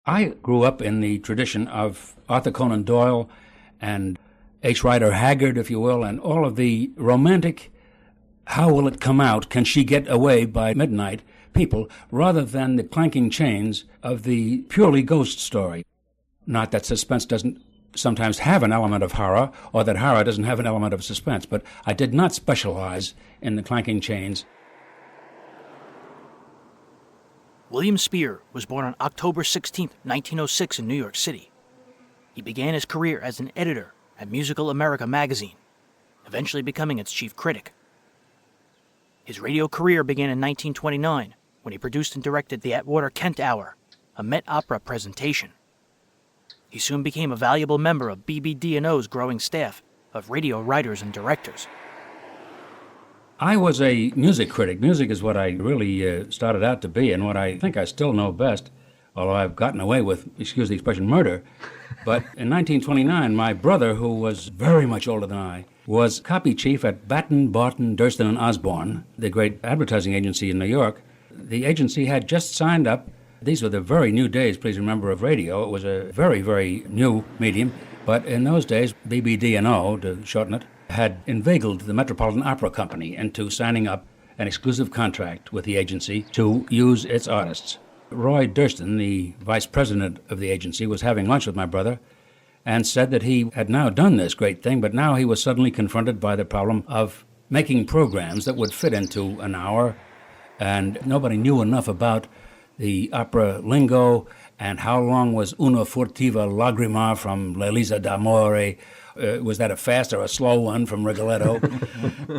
I grew up in the tradition of Arthur Conan Doyle and H. Rider Haggard, if you will, and all of the romantic, how will it come out, can she get away by midnight people, rather than the clanking chains of the purely ghost story. Not that Suspense doesn't sometimes have an element of horror, or that horror doesn't have an element of suspense, but I did not specialize in the clanking chains. Willam Spier was born on October 16, 1906 in New York City. He began his career as an editor at Musical America magazine, eventually becoming its chief critic. His radio career began in 1929 when he produced and directed the Atwater-Kent Hour, a Met Opera presentation. He soon became a valuable member of BBD&O's growing staff of radio writers and directors. I was a music critic. Music is what I really started out to be, and what I think I still know best, although I've gotten away with, excuse the expression, murder. But in 1929, my brother, who was very much older than I, was copy chief at Batten, Barton, Durston, and Osborne, the great advertising agency in New York. The agency had just signed up. These were the very new days, please remember, of radio. It was a very, very new medium. But in those days, BBD&O, to shorten it, had inveigled the Metropolitan Opera Company into signing up an exclusive contract with the agency to use its artists. Roy Durston, the vice president of the agency, was having lunch with my brother and said that he had now done this great thing, but now he was suddenly confronted by the problem of making programs that would fit into an hour, and nobody knew enough about the opera lingo and how long was Una furtiva lagrima from L'Elisa d'Amore. Was that a fast or a slow one from Rigoletto?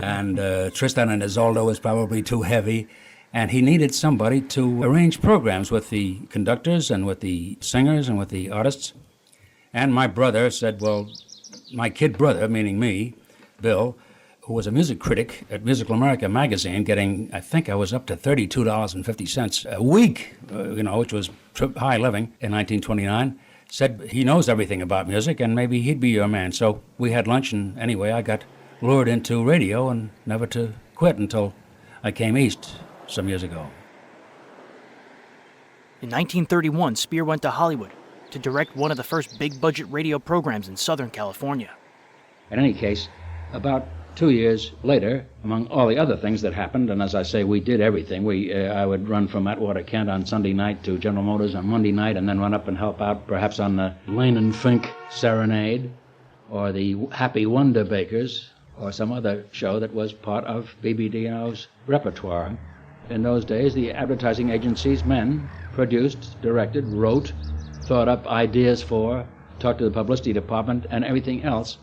And Tristan and Isolde was probably too heavy. And he needed somebody to arrange programs with the conductors and with the singers and with the artists. And my brother said, well, my kid brother, meaning me, Bill, who was a music critic at Musical America magazine, getting, I think I was up to $32.50 a week, which was high living in 1929, said he knows everything about music and maybe he'd be your man. So we had lunch, and anyway, I got lured into radio and never to quit until I came east some years ago. In 1931, Spier went to Hollywood to direct one of the first big-budget radio programs in Southern California. In any case, about 2 years later, among all the other things that happened, and as I say, we did everything. I would run from Atwater-Kent on Sunday night to General Motors on Monday night, and then run up and help out perhaps on the Lane and Fink Serenade, or the Happy Wonder Bakers, or some other show that was part of BBD&O's repertoire. In those days, the advertising agency's men produced, directed, wrote, thought up ideas for, talked to the publicity department, and everything else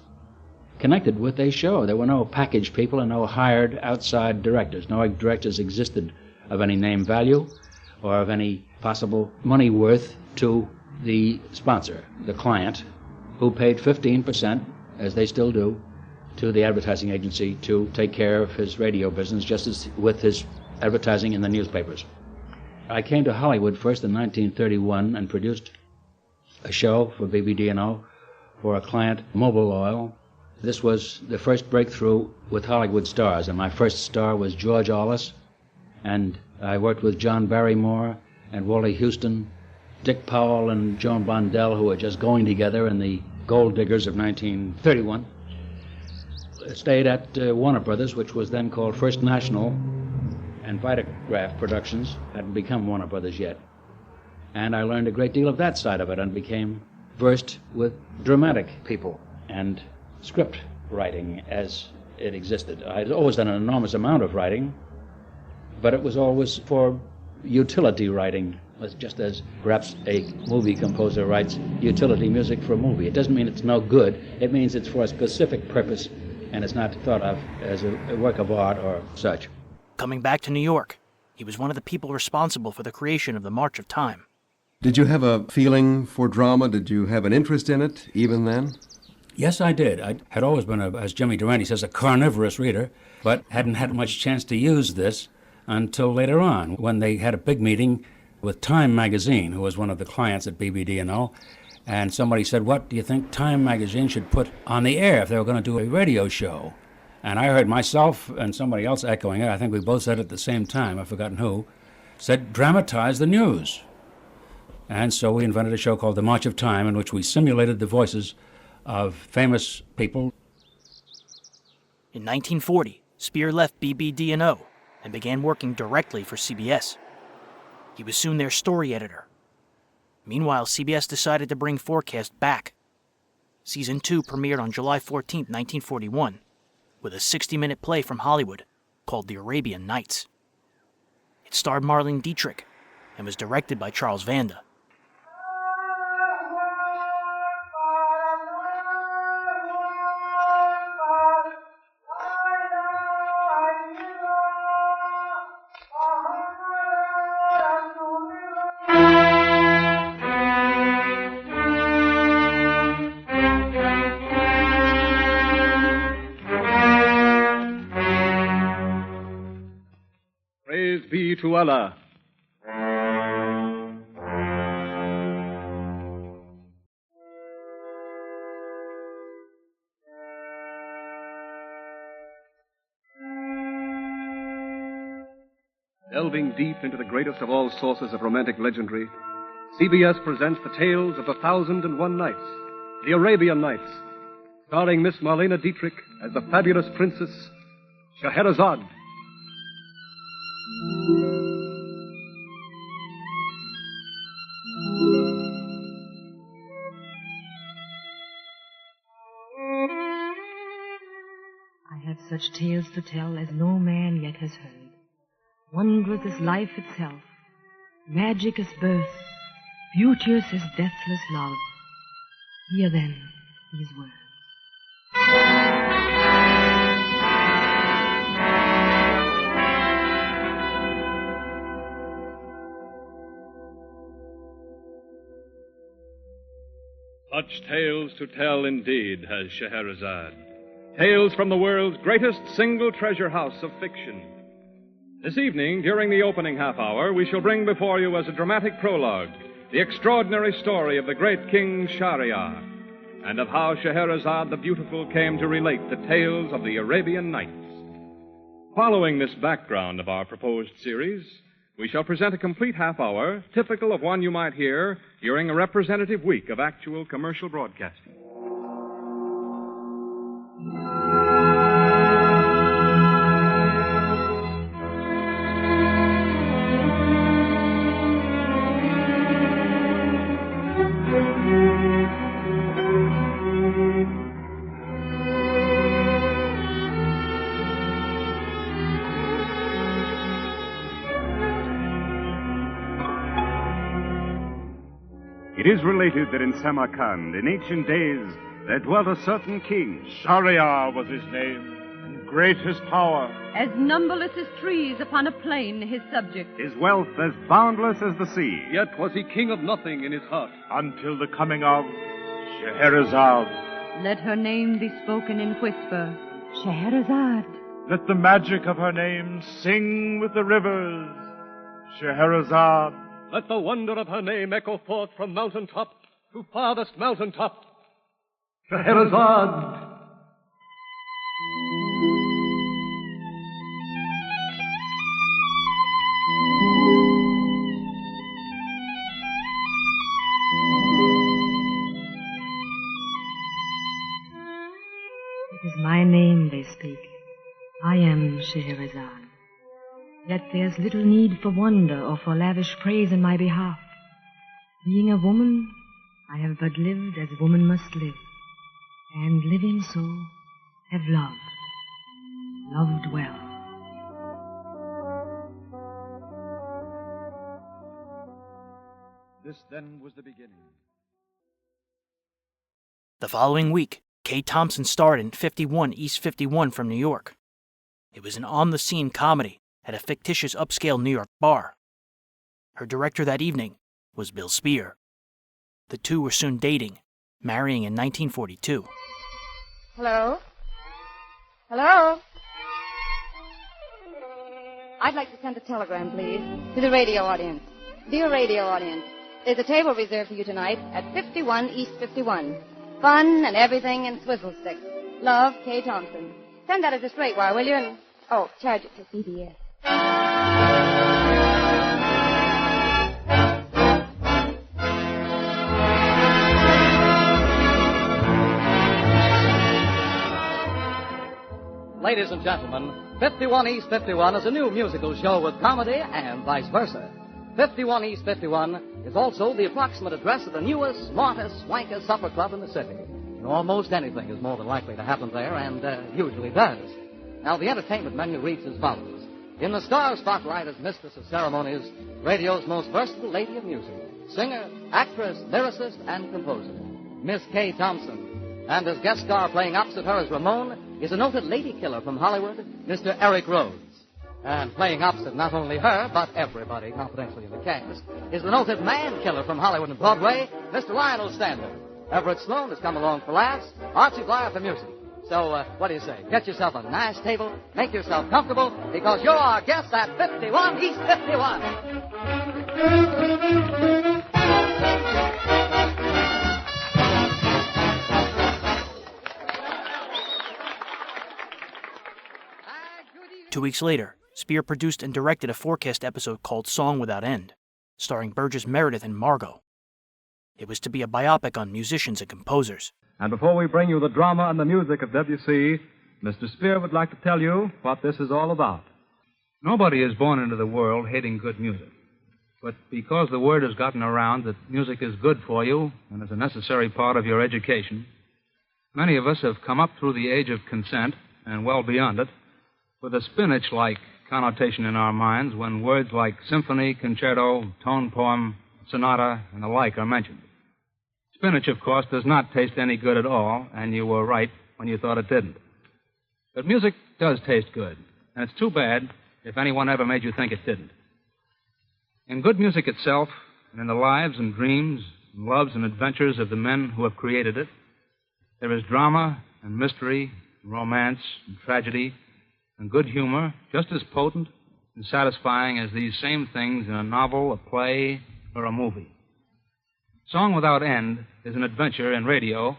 connected with a show. There were no package people and no hired outside directors. No directors existed of any name value or of any possible money worth to the sponsor, the client, who paid 15%, as they still do, to the advertising agency to take care of his radio business, just as with his advertising in the newspapers. I came to Hollywood first in 1931 and produced a show for BBD&O for a client, Mobil Oil. This was the first breakthrough with Hollywood stars, and my first star was George Allis, and I worked with John Barrymore and Wally Houston, Dick Powell and Joan Blondell, who were just going together in the Gold Diggers of 1931. Stayed at Warner Brothers, which was then called First National, and Vitagraph Productions, hadn't become Warner Brothers yet. And I learned a great deal of that side of it and became versed with dramatic people and script writing as it existed. I'd always done an enormous amount of writing, but it was always for utility writing, just as perhaps a movie composer writes utility music for a movie. It doesn't mean it's no good. It means it's for a specific purpose, and it's not thought of as a work of art or such. Coming back to New York, he was one of the people responsible for the creation of the March of Time. Did you have a feeling for drama? Did you have an interest in it even then? Yes, I did. I had always been, as Jimmy Durante says, a carnivorous reader, but hadn't had much chance to use this until later on, when they had a big meeting with Time magazine, who was one of the clients at BBD&O, and somebody said, what do you think Time magazine should put on the air if they were going to do a radio show? And I heard myself and somebody else echoing it. I think we both said it at the same time, I've forgotten who, said, dramatize the news. And so we invented a show called The March of Time, in which we simulated the voices of famous people. In 1940, Spier left BBD&O and began working directly for CBS. He was soon their story editor. Meanwhile, CBS decided to bring Forecast back. Season 2 premiered on July 14, 1941, with a 60-minute play from Hollywood called The Arabian Nights. It starred Marlene Dietrich and was directed by Charles Vanda. Praise be to Allah. Delving deep into the greatest of all sources of romantic legendary, CBS presents the tales of the 1001 Nights, the Arabian Nights, starring Miss Marlene Dietrich as the fabulous princess Scheherazade. I have such tales to tell as no man yet has heard. Wondrous as life itself, magic as birth, beauteous as deathless love. Hear then these words. Such tales to tell indeed has Scheherazade. Tales from the world's greatest single treasure house of fiction. This evening, during the opening half hour, we shall bring before you as a dramatic prologue the extraordinary story of the great King Shahryar, and of how Scheherazade the Beautiful came to relate the tales of the Arabian Nights. Following this background of our proposed series, we shall present a complete half hour, typical of one you might hear during a representative week of actual commercial broadcasting. It is related that in Samarkand, in ancient days, there dwelt a certain king. Shahryar was his name, and great his power. As numberless as trees upon a plain, his subjects. His wealth as boundless as the sea. Yet was he king of nothing in his heart. Until the coming of Scheherazade. Let her name be spoken in whisper. Scheherazade. Let the magic of her name sing with the rivers. Scheherazade. Let the wonder of her name echo forth from mountain top to farthest mountain top. Scheherazade. It is my name they speak. I am Scheherazade. Yet there's little need for wonder or for lavish praise in my behalf. Being a woman, I have but lived as woman must live, and living so, have loved well. This then was the beginning. The following week, Kay Thompson starred in 51 East 51 from New York. It was an on-the-scene comedy at a fictitious upscale New York bar. Her director that evening was Bill Spier. The two were soon dating, marrying in 1942. Hello? Hello? I'd like to send a telegram, please, to the radio audience. Dear radio audience, there's a table reserved for you tonight at 51 East 51. Fun and everything in swizzle sticks. Love, Kay Thompson. Send that as a straight wire, will you? And, charge it to CBS. Ladies and gentlemen, 51 East 51 is a new musical show with comedy and vice versa. 51 East 51 is also the approximate address of the newest, smartest, swankest supper club in the city. And almost anything is more than likely to happen there, and usually does. Now, the entertainment menu reads as follows. In the star spotlight is mistress of ceremonies, radio's most versatile lady of music, singer, actress, lyricist, and composer, Miss Kay Thompson. And as guest star playing opposite her as Ramon is a noted lady killer from Hollywood, Mr. Eric Rhodes. And playing opposite not only her, but everybody confidentially in the cast, is the noted man killer from Hollywood and Broadway, Mr. Lionel Stander. Everett Sloan has come along for laughs, Archie Blyer for music. So, what do you say? Get yourself a nice table, make yourself comfortable, because you're our guests at 51 East 51. Two weeks later, Spier produced and directed a forecast episode called Song Without End, starring Burgess Meredith and Margot. It was to be a biopic on musicians and composers. And before we bring you the drama and the music of WC, Mr. Spier would like to tell you what this is all about. Nobody is born into the world hating good music. But because the word has gotten around that music is good for you and is a necessary part of your education, many of us have come up through the age of consent, and well beyond it, with a spinach-like connotation in our minds when words like symphony, concerto, tone poem, sonata, and the like are mentioned. Spinach, of course, does not taste any good at all, and you were right when you thought it didn't. But music does taste good, and it's too bad if anyone ever made you think it didn't. In good music itself, and in the lives and dreams and loves and adventures of the men who have created it, there is drama and mystery and romance and tragedy and good humor just as potent and satisfying as these same things in a novel, a play, or a movie. Song Without End is an adventure in radio,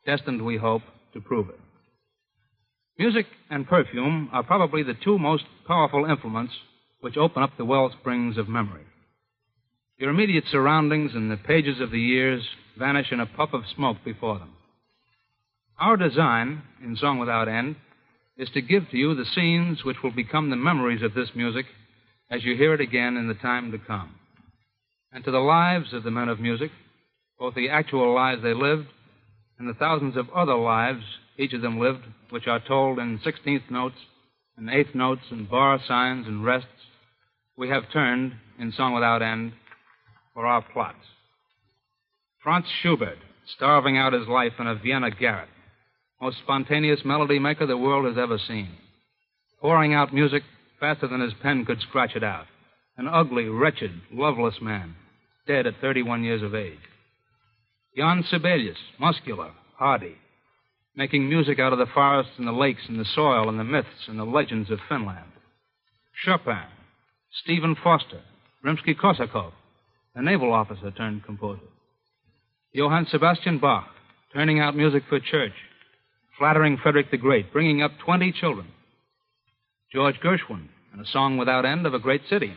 destined, we hope, to prove it. Music and perfume are probably the two most powerful implements which open up the well springs of memory. Your immediate surroundings and the pages of the years vanish in a puff of smoke before them. Our design, in Song Without End, is to give to you the scenes which will become the memories of this music as you hear it again in the time to come. And to the lives of the men of music, both the actual lives they lived and the thousands of other lives each of them lived, which are told in 16th notes and 8th notes and bar signs and rests, we have turned, in Song Without End, for our plots. Franz Schubert, starving out his life in a Vienna garret, most spontaneous melody maker the world has ever seen, pouring out music faster than his pen could scratch it out. An ugly, wretched, loveless man, dead at 31 years of age. Jan Sibelius, muscular, hardy, making music out of the forests and the lakes and the soil and the myths and the legends of Finland. Chopin, Stephen Foster, Rimsky-Korsakov, a naval officer turned composer. Johann Sebastian Bach, turning out music for church, flattering Frederick the Great, bringing up 20 children. George Gershwin, and a Song Without End of a Great City.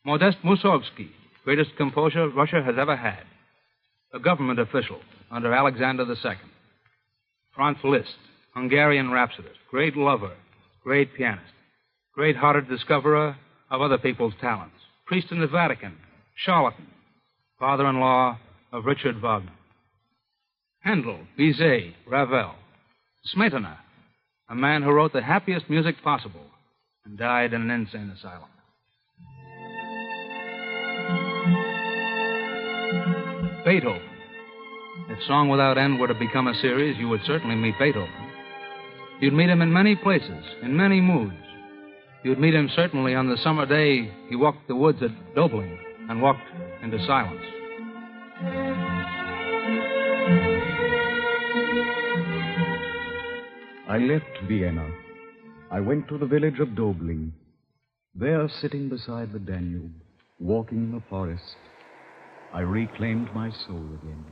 Modest Mussorgsky, greatest composer Russia has ever had. A government official under Alexander II. Franz Liszt, Hungarian rhapsodist, great lover, great pianist, great-hearted discoverer of other people's talents, priest in the Vatican, charlatan, father-in-law of Richard Wagner. Handel, Bizet, Ravel, Smetana, a man who wrote the happiest music possible and died in an insane asylum. Beethoven. If Song Without End were to become a series, you would certainly meet Beethoven. You'd meet him in many places, in many moods. You'd meet him certainly on the summer day he walked the woods at Dobling and walked into silence. I left Vienna. I went to the village of Dobling. There, sitting beside the Danube, walking in the forest, I reclaimed my soul again.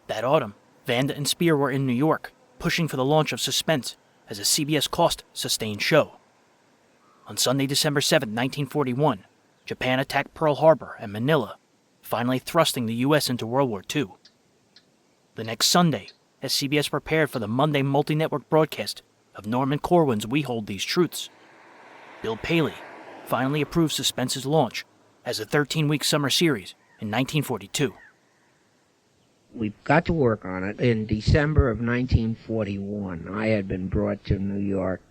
That autumn, Vanda and Spier were in New York, pushing for the launch of Suspense as a CBS cost-sustained show. On Sunday, December 7, 1941, Japan attacked Pearl Harbor and Manila, finally thrusting the U.S. into World War II. The next Sunday, as CBS prepared for the Monday multi-network broadcast of Norman Corwin's We Hold These Truths. Bill Paley finally approved Suspense's launch as a 13-week summer series in 1942. We got to work on it in December of 1941. I had been brought to New York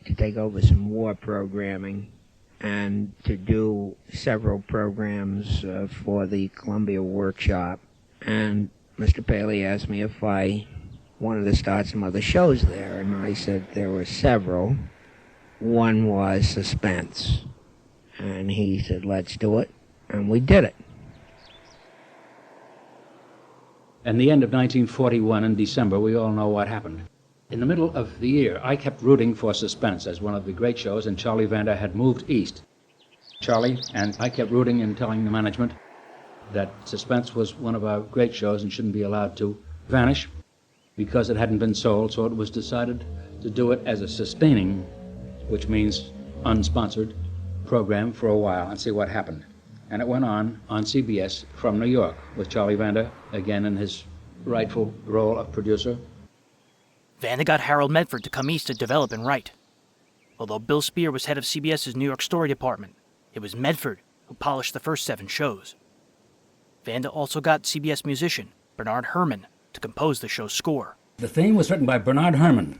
to take over some war programming and to do several programs for the Columbia Workshop. And Mr. Paley asked me if I wanted to start some other shows there, and I said there were several. One was Suspense. And he said, let's do it, and we did it. In the end of 1941, in December, we all know what happened. In the middle of the year, I kept rooting for Suspense as one of the great shows, and Charlie Vanda had moved east. Charlie and I kept rooting and telling the management that Suspense was one of our great shows and shouldn't be allowed to vanish because it hadn't been sold, so it was decided to do it as a sustaining, which means unsponsored, program for a while and see what happened. And it went on CBS from New York with Charlie Vanda, again in his rightful role of producer. Vanda got Harold Medford to come east to develop and write. Although Bill Spier was head of CBS's New York story department, it was Medford who polished the first 7 shows. Vanda also got CBS musician Bernard Herrmann to compose the show's score. The theme was written by Bernard Herrmann.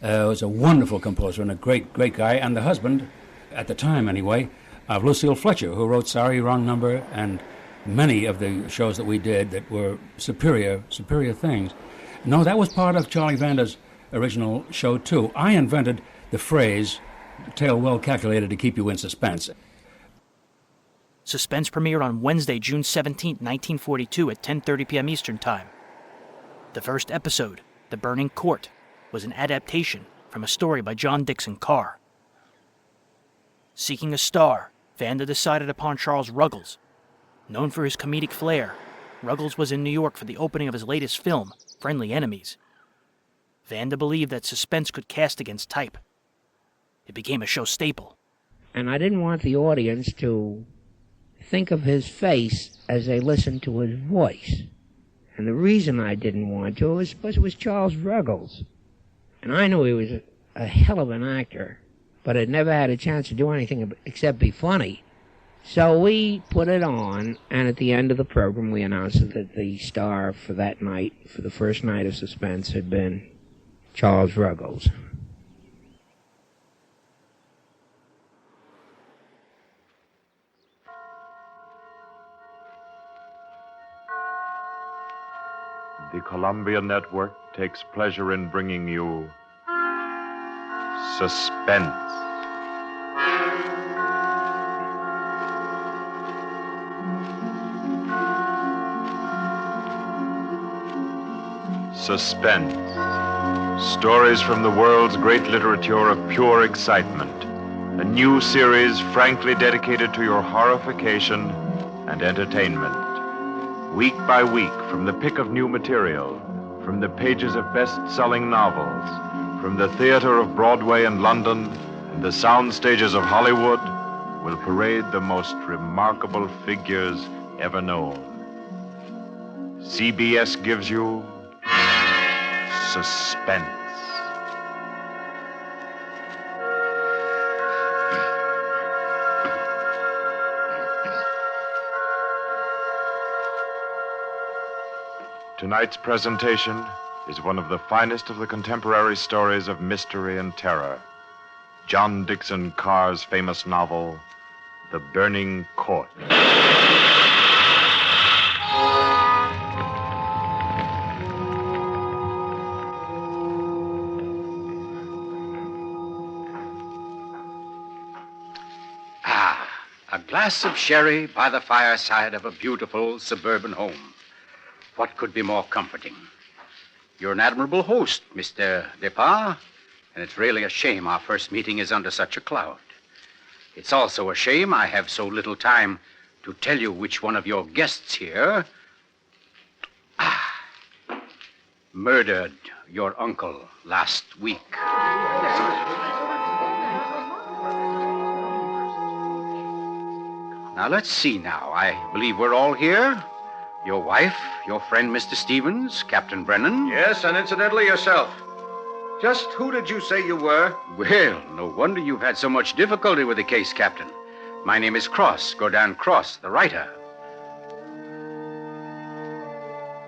He was a wonderful composer and a great guy, and the husband, at the time anyway, of Lucille Fletcher, who wrote Sorry, Wrong Number and many of the shows that we did that were superior things. No, that was part of Charlie Vanda's original show, too. I invented the phrase, tale well calculated to keep you in suspense. Suspense premiered on Wednesday, June 17, 1942 at 10:30 p.m. Eastern Time. The first episode, The Burning Court, was an adaptation from a story by John Dixon Carr. Seeking a star, Vanda decided upon Charles Ruggles. Known for his comedic flair, Ruggles was in New York for the opening of his latest film, Friendly Enemies. Vanda believed that Suspense could cast against type. It became a show staple. And I didn't want the audience to think of his face as they listened to his voice. And the reason I didn't want to was because it was Charles Ruggles. And I knew he was a hell of an actor, but had never had a chance to do anything except be funny. So we put it on, and at the end of the program we announced that the star for that night, for the first night of Suspense, had been Charles Ruggles. The Columbia Network takes pleasure in bringing you Suspense. Suspense. Stories from the world's great literature of pure excitement. A new series frankly dedicated to your horrification and entertainment. Week by week, from the pick of new material, from the pages of best-selling novels, from the theater of Broadway and London and the sound stages of Hollywood, will parade the most remarkable figures ever known. CBS gives you Suspense. Tonight's presentation is one of the finest of the contemporary stories of mystery and terror. John Dixon Carr's famous novel, The Burning Court. A glass of sherry by the fireside of a beautiful suburban home. What could be more comforting? You're an admirable host, Mr. Depard, and it's really a shame our first meeting is under such a cloud. It's also a shame I have so little time to tell you which one of your guests here murdered your uncle last week. Now, let's see now. I believe we're all here. Your wife, your friend Mr. Stevens, Captain Brennan? Yes, and incidentally yourself. Just who did you say you were? Well, no wonder you've had so much difficulty with the case, Captain. My name is Cross, Gordon Cross, the writer.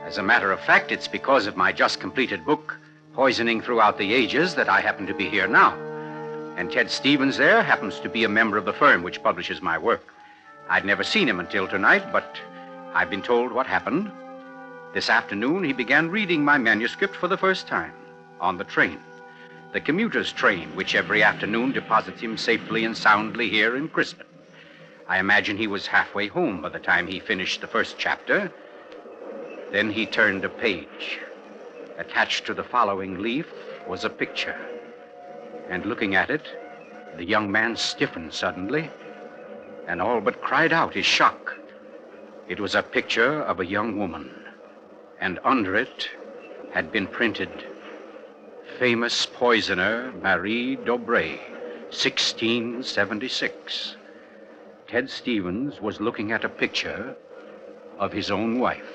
As a matter of fact, it's because of my just completed book, Poisoning Throughout the Ages, that I happen to be here now. And Ted Stevens there happens to be a member of the firm which publishes my work. I'd never seen him until tonight, but I've been told what happened. This afternoon, he began reading my manuscript for the first time on the train. The commuter's train, which every afternoon deposits him safely and soundly here in Crispin. I imagine he was halfway home by the time he finished the first chapter. Then he turned a page. Attached to the following leaf was a picture. And looking at it, the young man stiffened suddenly and all but cried out his shock. It was a picture of a young woman, and under it had been printed, Famous Poisoner Marie Dobré, 1676. Ted Stevens was looking at a picture of his own wife.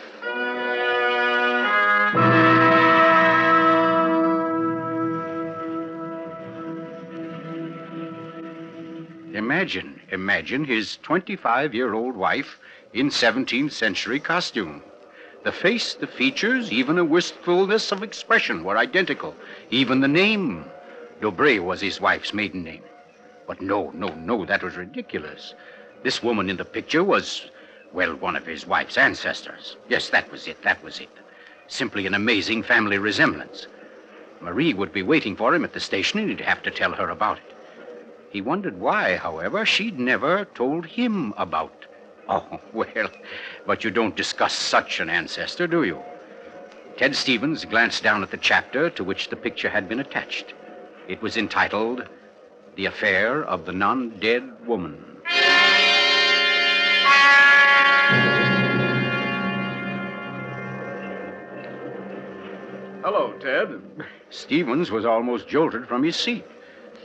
Imagine his 25-year-old wife in 17th century costume. The face, the features, even a wistfulness of expression were identical. Even the name. Dobré was his wife's maiden name. But no, that was ridiculous. This woman in the picture was, well, one of his wife's ancestors. Yes, that was it. Simply an amazing family resemblance. Marie would be waiting for him at the station, and he'd have to tell her about it. He wondered why, however, she'd never told him about. Oh, well, but you don't discuss such an ancestor, do you? Ted Stevens glanced down at the chapter to which the picture had been attached. It was entitled, The Affair of the Non-Dead Woman. Hello, Ted. Stevens was almost jolted from his seat.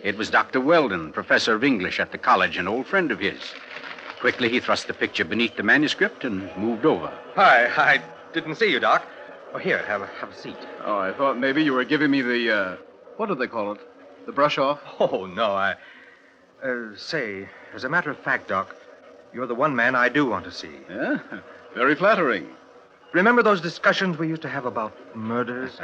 It was Dr. Weldon, professor of English at the college, an old friend of his. Quickly, he thrust the picture beneath the manuscript and moved over. Hi, I didn't see you, Doc. Oh, here, have a seat. Oh, I thought maybe you were giving me the, what do they call it? The brush off? Oh, no, say, as a matter of fact, Doc, you're the one man I do want to see. Yeah? Very flattering. Remember those discussions we used to have about murders?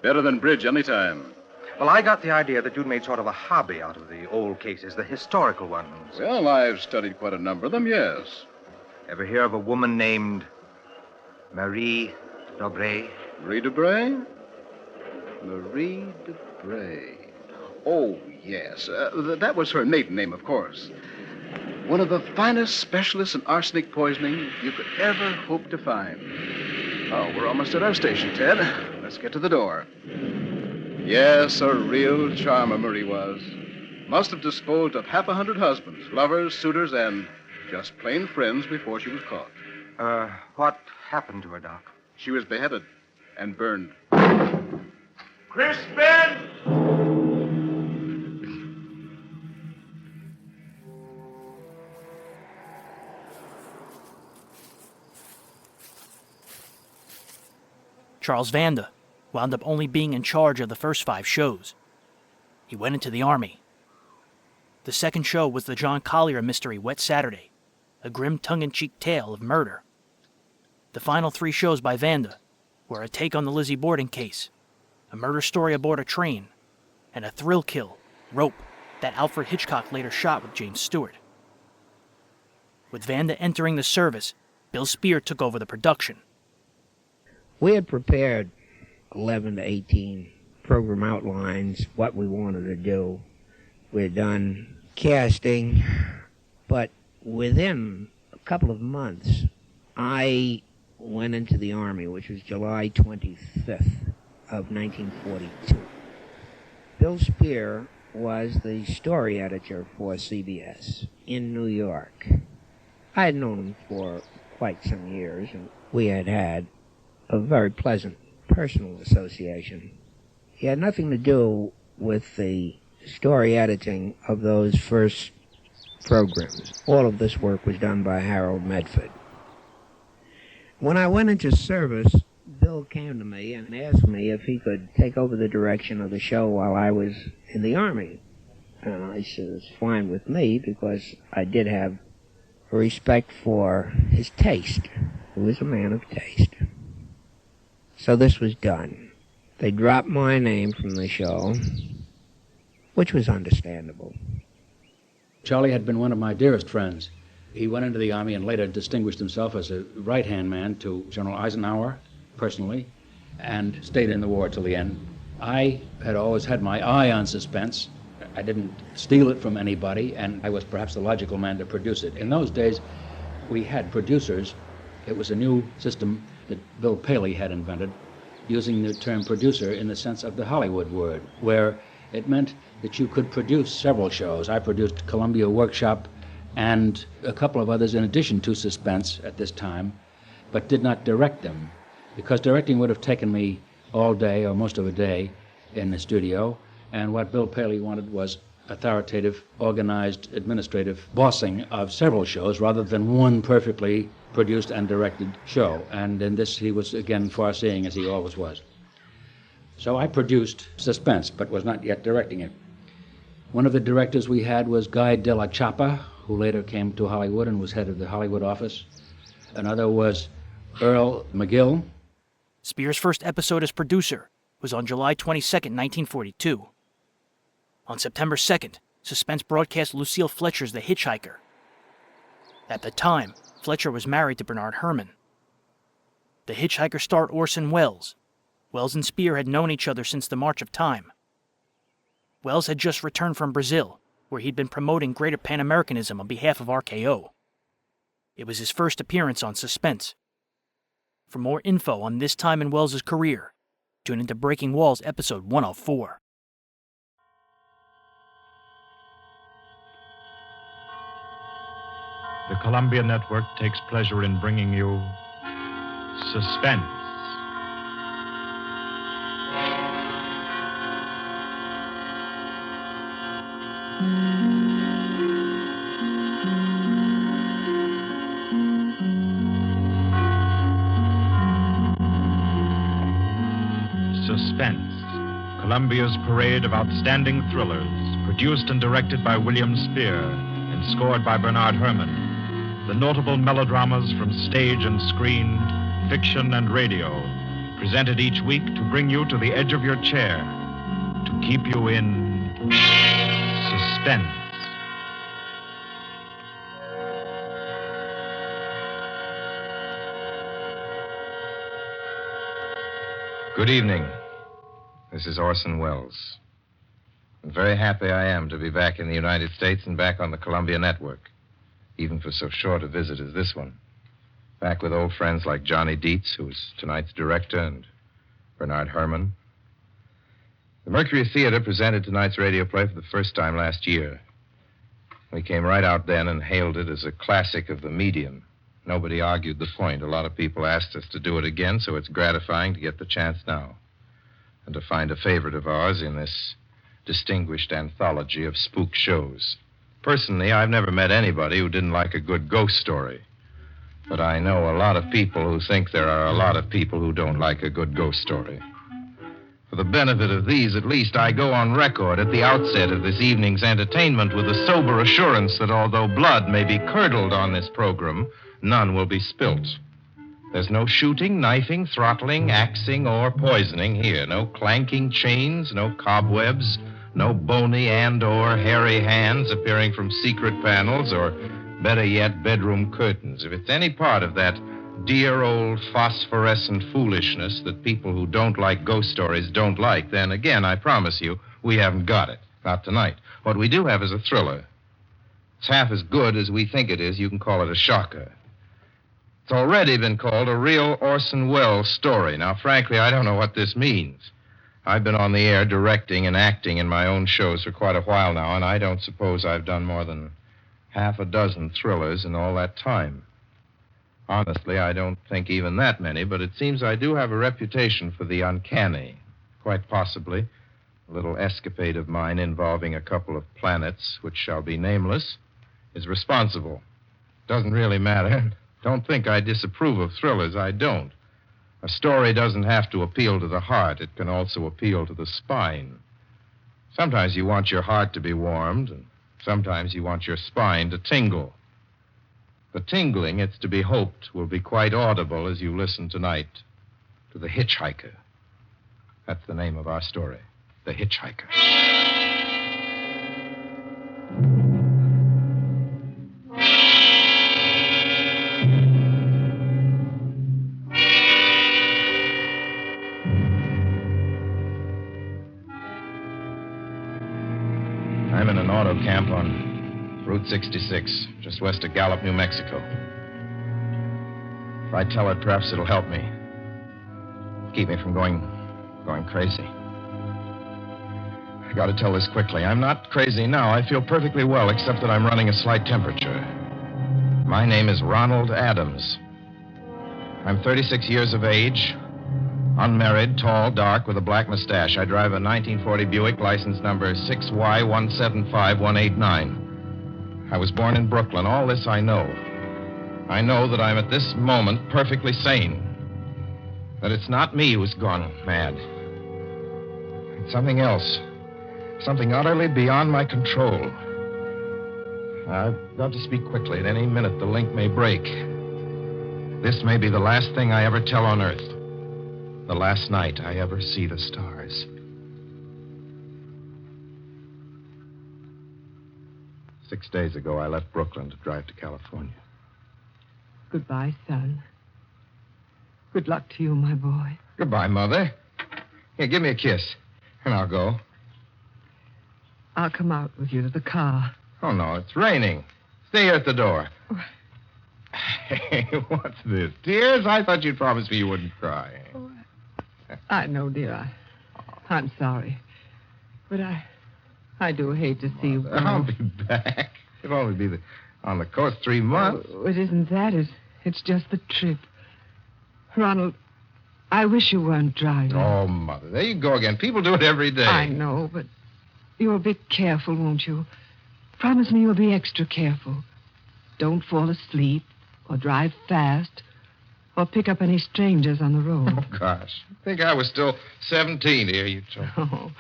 Better than bridge anytime. Well, I got the idea that you'd made sort of a hobby out of the old cases, the historical ones. Well, I've studied quite a number of them, yes. Ever hear of a woman named Marie Dobré? Marie Dobré? Marie Dobré. Oh, yes. That was her maiden name, of course. One of the finest specialists in arsenic poisoning you could ever hope to find. Oh, we're almost at our station, Ted. Let's get to the door. Yes, a real charmer Marie was. Must have disposed of 100 husbands, lovers, suitors, and just plain friends before she was caught. What happened to her, Doc? She was beheaded and burned. Crispin! Charles Vanda wound up only being in charge of the first 5 shows. He went into the Army. The second show was the John Collier mystery Wet Saturday, a grim tongue-in-cheek tale of murder. The final 3 shows by Vanda were a take on the Lizzie Borden case, a murder story aboard a train, and a thrill kill, Rope, that Alfred Hitchcock later shot with James Stewart. With Vanda entering the service, Bill Spier took over the production. We had prepared 11 to 18 program outlines, what we wanted to do. We had done casting, but within a couple of months, I went into the Army, which was July 25th of 1942. Bill Spier was the story editor for CBS in New York. I had known him for quite some years, and we had had a very pleasant personal association. He had nothing to do with the story editing of those first programs. All of this work was done by Harold Medford. When I went into service, Bill came to me and asked me if he could take over the direction of the show while I was in the Army. And I said, it's fine with me, because I did have respect for his taste. He was a man of taste. So this was done. They dropped my name from the show, which was understandable. Charlie had been one of my dearest friends. He went into the Army and later distinguished himself as a right-hand man to General Eisenhower, personally, and stayed in the war till the end. I had always had my eye on Suspense. I didn't steal it from anybody, and I was perhaps the logical man to produce it. In those days, we had producers. It was a new system that Bill Paley had invented, using the term producer in the sense of the Hollywood word, where it meant that you could produce several shows. I produced Columbia Workshop and a couple of others in addition to Suspense at this time, but did not direct them, because directing would have taken me all day or most of a day in the studio, and what Bill Paley wanted was authoritative, organized, administrative bossing of several shows rather than one perfectly produced and directed show. And in this he was again far-seeing, as he always was. So I produced Suspense, but was not yet directing it. One of the directors we had was Guy de la Chapa, who later came to Hollywood and was head of the Hollywood office. Another was Earl McGill. Spier's first episode as producer was on July 22, 1942. On September 2nd, Suspense broadcast Lucille Fletcher's The Hitchhiker. At the time, Fletcher was married to Bernard Herrmann. The Hitchhiker starred Orson Welles. Welles and Spier had known each other since the March of Time. Welles had just returned from Brazil, where he'd been promoting greater Pan-Americanism on behalf of RKO. It was his first appearance on Suspense. For more info on this time in Welles' career, tune into Breaking Walls episode 104. The Columbia Network takes pleasure in bringing you Suspense. Suspense, Columbia's parade of outstanding thrillers, produced and directed by Willam Spier and scored by Bernard Herrmann. The notable melodramas from stage and screen, fiction and radio, presented each week to bring you to the edge of your chair, to keep you in suspense. Good evening. This is Orson Welles. I'm very happy I am to be back in the United States and back on the Columbia Network, even for so short a visit as this one. Back with old friends like Johnny Dietz, who is tonight's director, and Bernard Herrmann. The Mercury Theater presented tonight's radio play for the first time last year. We came right out then and hailed it as a classic of the medium. Nobody argued the point. A lot of people asked us to do it again, so it's gratifying to get the chance now, and to find a favorite of ours in this distinguished anthology of spook shows. Personally, I've never met anybody who didn't like a good ghost story. But I know a lot of people who think there are a lot of people who don't like a good ghost story. For the benefit of these, at least, I go on record at the outset of this evening's entertainment with the sober assurance that although blood may be curdled on this program, none will be spilt. There's no shooting, knifing, throttling, axing, or poisoning here. No clanking chains, no cobwebs, no bony and/or hairy hands appearing from secret panels, or, better yet, bedroom curtains. If it's any part of that dear old phosphorescent foolishness that people who don't like ghost stories don't like, then again, I promise you, we haven't got it. Not tonight. What we do have is a thriller. It's half as good as we think it is. You can call it a shocker. It's already been called a real Orson Welles story. Now, frankly, I don't know what this means. I've been on the air directing and acting in my own shows for quite a while now, and I don't suppose I've done more than half a dozen thrillers in all that time. Honestly, I don't think even that many, but it seems I do have a reputation for the uncanny. Quite possibly, a little escapade of mine involving a couple of planets, which shall be nameless, is responsible. Doesn't really matter. Don't think I disapprove of thrillers. I don't. A story doesn't have to appeal to the heart. It can also appeal to the spine. Sometimes you want your heart to be warmed, and sometimes you want your spine to tingle. The tingling, it's to be hoped, will be quite audible as you listen tonight to The Hitchhiker. That's the name of our story, The Hitchhiker. I'm in an auto camp on Route 66, just west of Gallup, New Mexico. If I tell it, perhaps it'll help me. Keep me from going crazy. I gotta tell this quickly. I'm not crazy now. I feel perfectly well, except that I'm running a slight temperature. My name is Ronald Adams. I'm 36 years of age, unmarried, tall, dark, with a black mustache. I drive a 1940 Buick, license number 6Y175189. I was born in Brooklyn. All this I know. I know that I'm at this moment perfectly sane. That it's not me who's gone mad. It's something else. Something utterly beyond my control. I've got to speak quickly. At any minute, the link may break. This may be the last thing I ever tell on Earth. The last night I ever see the stars. Six days ago, I left Brooklyn to drive to California. Goodbye, son. Good luck to you, my boy. Goodbye, Mother. Here, give me a kiss, and I'll go. I'll come out with you to the car. Oh, no, it's raining. Stay here at the door. Hey, what's this? Tears? I thought you'd promised me you wouldn't cry. I know, dear. I'm sorry. But I do hate to see you go. I'll be back. It'll only be on the coast 3 months. Oh, it isn't that. It's just the trip. Ronald, I wish you weren't driving. Oh, Mother, there you go again. People do it every day. I know, but you'll be careful, won't you? Promise me you'll be extra careful. Don't fall asleep or drive fast or pick up any strangers on the road. Oh, gosh. I think I was still 17 here, you told. Oh.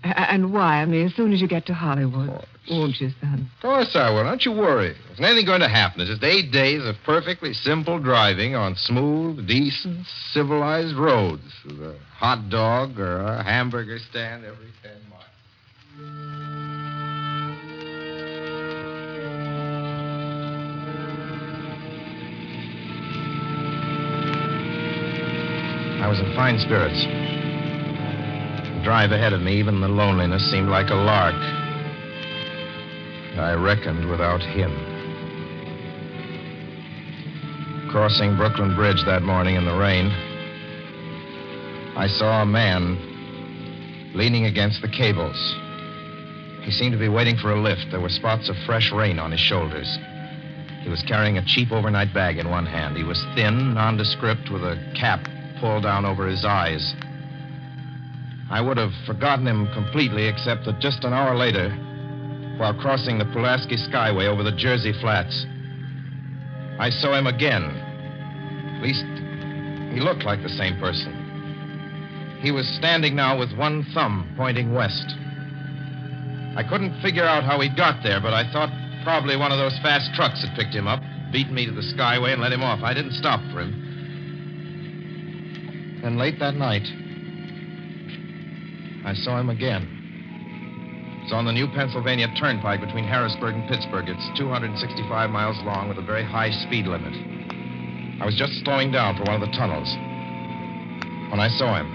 And wire me as soon as you get to Hollywood. Won't you, son? Of course I will. Don't you worry. There's nothing going to happen. It's just 8 days of perfectly simple driving on smooth, decent, civilized roads with a hot dog or a hamburger stand every 10 miles. I was in fine spirits. The drive ahead of me, even the loneliness, seemed like a lark. I reckoned without him. Crossing Brooklyn Bridge that morning in the rain, I saw a man leaning against the cables. He seemed to be waiting for a lift. There were spots of fresh rain on his shoulders. He was carrying a cheap overnight bag in one hand. He was thin, nondescript, with a cap pulled down over his eyes. I would have forgotten him completely, except that just an hour later, while crossing the Pulaski Skyway over the Jersey Flats, I saw him again. At least, he looked like the same person. He was standing now with one thumb pointing west. I couldn't figure out how he got there, but I thought probably one of those fast trucks had picked him up, beaten me to the Skyway, and let him off. I didn't stop for him. Then late that night, I saw him again. It's on the new Pennsylvania Turnpike between Harrisburg and Pittsburgh. It's 265 miles long with a very high speed limit. I was just slowing down for one of the tunnels when I saw him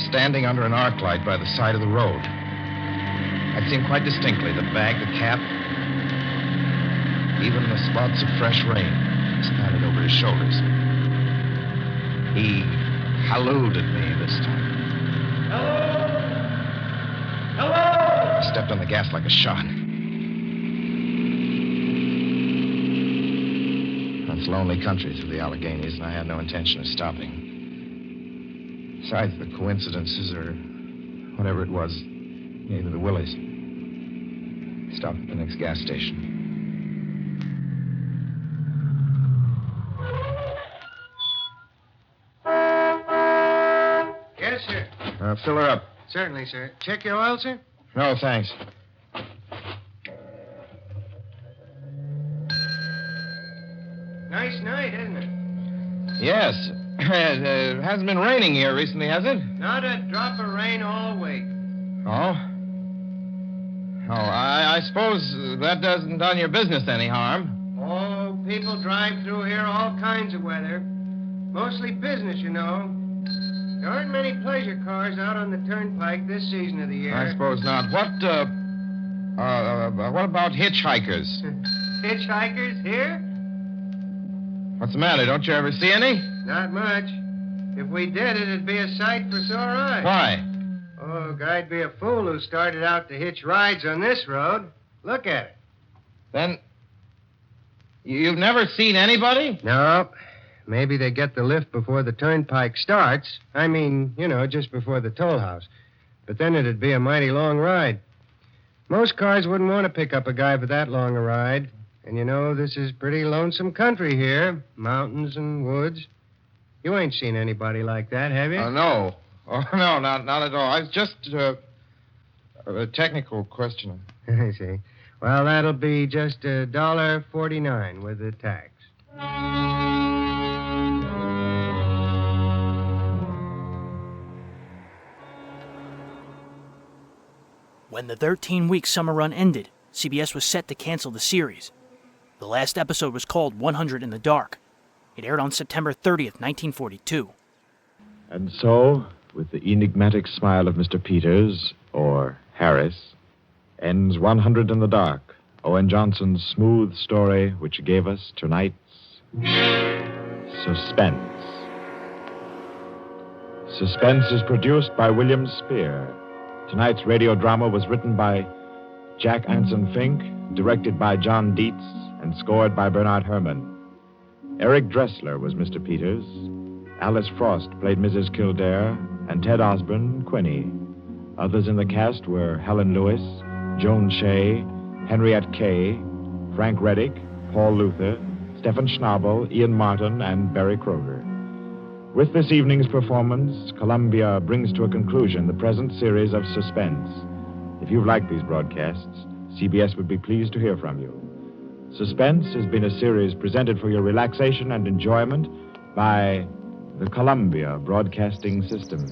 standing under an arc light by the side of the road. I'd seen quite distinctly the bag, the cap, even the spots of fresh rain spattered over his shoulders. He hallooed at me this time. Hello! Hello! I stepped on the gas like a shot. That's lonely country through the Alleghenies, and I had no intention of stopping. Besides, the coincidences, or whatever it was, gave me the willies. Stopped at the next gas station. Fill her up. Certainly, sir. Check your oil, sir? No, thanks. Nice night, isn't it? Yes. It hasn't been raining here recently, has it? Not a drop of rain all week. Oh? Oh, I suppose that doesn't done your business any harm. Oh, people drive through here all kinds of weather. Mostly business, you know. There aren't many pleasure cars out on the turnpike this season of the year. I suppose not. What about hitchhikers? Hitchhikers here? What's the matter? Don't you ever see any? Not much. If we did, it'd be a sight for sore eyes. Why? Oh, guy'd be a fool who started out to hitch rides on this road. Look at it. Then, you've never seen anybody? No. Maybe they get the lift before the turnpike starts. I mean, you know, just before the toll house. But then it'd be a mighty long ride. Most cars wouldn't want to pick up a guy for that long a ride. And you know, this is pretty lonesome country here. Mountains and woods. You ain't seen anybody like that, have you? No. Oh, no, not at all. It's just a technical question. I see. Well, that'll be just $1.49 with the tax. When the 13-week summer run ended, CBS was set to cancel the series. The last episode was called 100 in the Dark. It aired on September 30th, 1942. And so, with the enigmatic smile of Mr. Peters, or Harris, ends 100 in the Dark, Owen Johnson's smooth story which gave us tonight's Suspense. Suspense is produced by Willam Spier. Tonight's radio drama was written by Jack Anson Fink, directed by John Dietz, and scored by Bernard Herrmann. Eric Dressler was Mr. Peters. Alice Frost played Mrs. Kildare, and Ted Osborne, Quinny. Others in the cast were Helen Lewis, Joan Shea, Henriette Kay, Frank Reddick, Paul Luther, Stephen Schnabel, Ian Martin, and Barry Kroger. With this evening's performance, Columbia brings to a conclusion the present series of Suspense. If you've liked these broadcasts, CBS would be pleased to hear from you. Suspense has been a series presented for your relaxation and enjoyment by the Columbia Broadcasting System.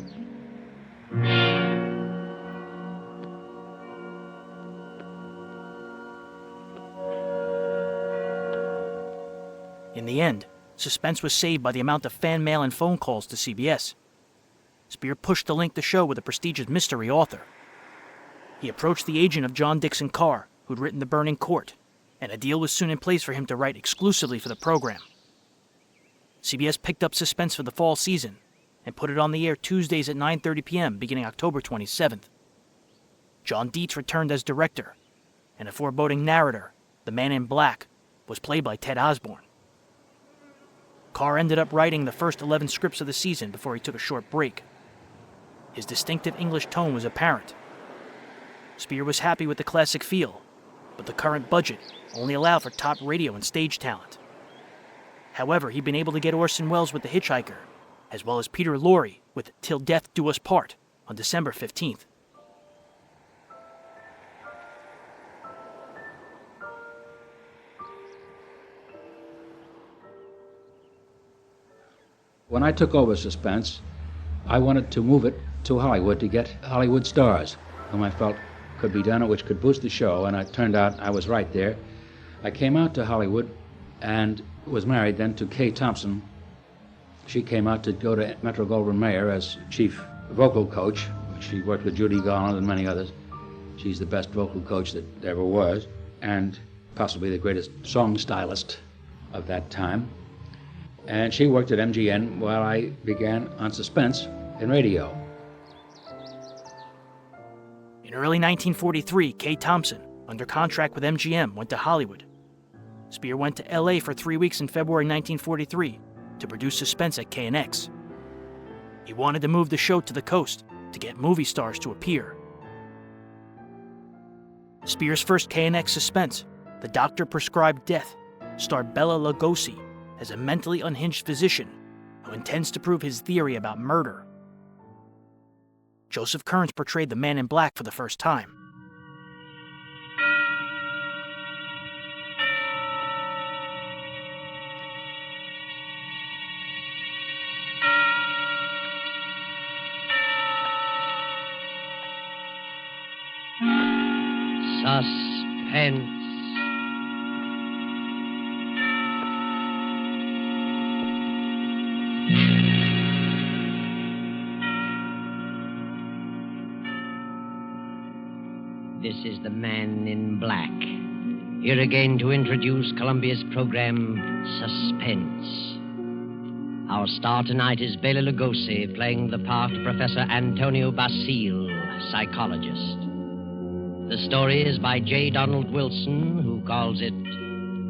In the end, Suspense was saved by the amount of fan mail and phone calls to CBS. Spier pushed to link the show with a prestigious mystery author. He approached the agent of John Dixon Carr, who'd written The Burning Court, and a deal was soon in place for him to write exclusively for the program. CBS picked up Suspense for the fall season and put it on the air Tuesdays at 9:30 p.m. beginning October 27th. John Dietz returned as director, and a foreboding narrator, the Man in Black, was played by Ted Osborne. Carr ended up writing the first 11 scripts of the season before he took a short break. His distinctive English tone was apparent. Spier was happy with the classic feel, but the current budget only allowed for top radio and stage talent. However, he'd been able to get Orson Welles with The Hitchhiker, as well as Peter Lorre with Till Death Do Us Part on December 15th. When I took over Suspense, I wanted to move it to Hollywood to get Hollywood stars whom I felt could be done, which could boost the show, and it turned out I was right there. I came out to Hollywood and was married then to Kay Thompson. She came out to go to Metro-Goldwyn-Mayer as chief vocal coach. She worked with Judy Garland and many others. She's the best vocal coach that ever was, and possibly the greatest song stylist of that time. And she worked at MGN while I began on Suspense in radio. In early 1943, Kay Thompson, under contract with MGM, went to Hollywood. Spier went to L.A. for 3 weeks in February 1943 to produce Suspense at KNX. He wanted to move the show to the coast to get movie stars to appear. Spier's first KNX Suspense, The Doctor Prescribed Death, starred Bela Lugosi as a mentally unhinged physician who intends to prove his theory about murder. Joseph Kearns portrayed the Man in Black for the first time. Suspense. This is the Man in Black, here again to introduce Columbia's program, Suspense. Our star tonight is Bela Lugosi, playing the part of Professor Antonio Basile, psychologist. The story is by J. Donald Wilson, who calls it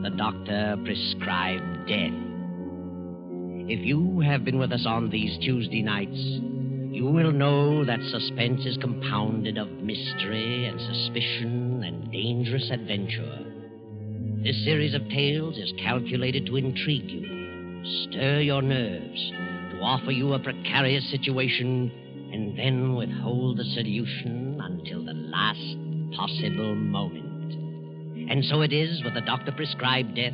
The Doctor Prescribed Death. If you have been with us on these Tuesday nights, you will know that suspense is compounded of mystery and suspicion and dangerous adventure. This series of tales is calculated to intrigue you, stir your nerves, to offer you a precarious situation, and then withhold the solution until the last possible moment. And so it is with the Doctor Prescribed Death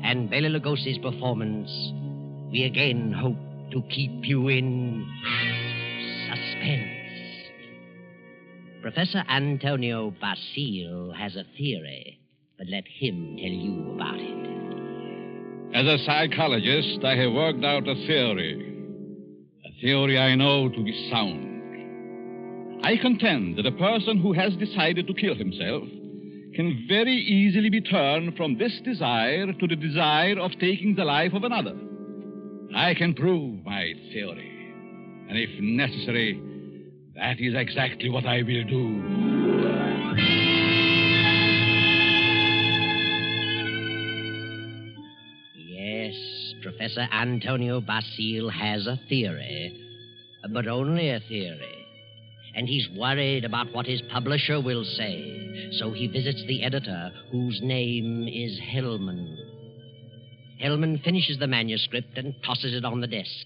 and Bela Lugosi's performance. We again hope to keep you in suspense. Professor Antonio Basile has a theory, but let him tell you about it. As a psychologist, I have worked out a theory I know to be sound. I contend that a person who has decided to kill himself can very easily be turned from this desire to the desire of taking the life of another. I can prove my theory, and if necessary, that is exactly what I will do. Yes, Professor Antonio Basile has a theory, but only a theory. And he's worried about what his publisher will say, so he visits the editor, whose name is Hellman. Hellman finishes the manuscript and tosses it on the desk.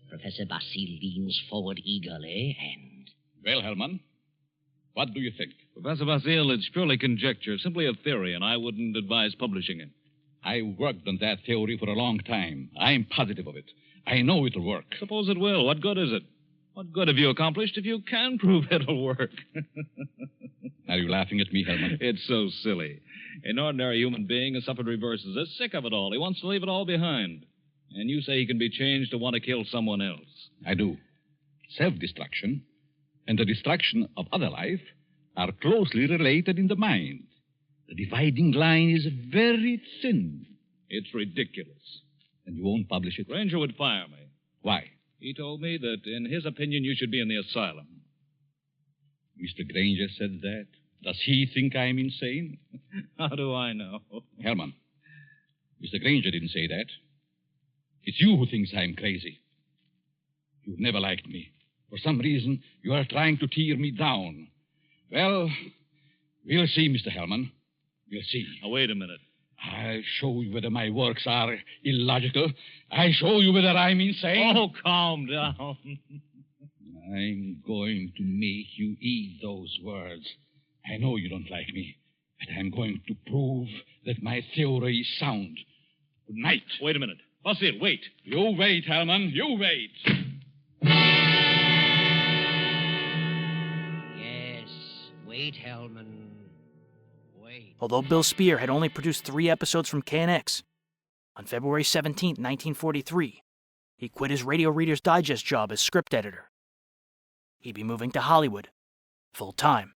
Professor Basile leans forward eagerly and... Well, Hellman, what do you think? Professor Basile, it's purely conjecture, simply a theory, and I wouldn't advise publishing it. I worked on that theory for a long time. I'm positive of it. I know it'll work. Suppose it will. What good is it? What good have you accomplished if you can prove it'll work? Are you laughing at me, Hellman? It's so silly. An ordinary human being has suffered reverses. Is sick of it all. He wants to leave it all behind. And you say he can be changed to want to kill someone else. I do. Self-destruction and the destruction of other life are closely related in the mind. The dividing line is very thin. It's ridiculous. And you won't publish it? Ranger would fire me. Why? He told me that, in his opinion, you should be in the asylum. Mr. Granger said that. Does he think I'm insane? How do I know? Hellman, Mr. Granger didn't say that. It's you who thinks I'm crazy. You've never liked me. For some reason, you are trying to tear me down. Well, we'll see, Mr. Hellman. We'll see. Now, wait a minute. I'll show you whether my works are illogical. I'll show you whether I'm insane. Oh, calm down. I'm going to make you eat those words. I know you don't like me, but I'm going to prove that my theory is sound. Good night. Wait a minute. Basile, wait. You wait, Hellman. You wait. Yes, wait, Hellman. Wait. Although Bill Spier had only produced 3 episodes from KNX, on February 17, 1943, he quit his Radio Reader's Digest job as script editor. He'd be moving to Hollywood full-time.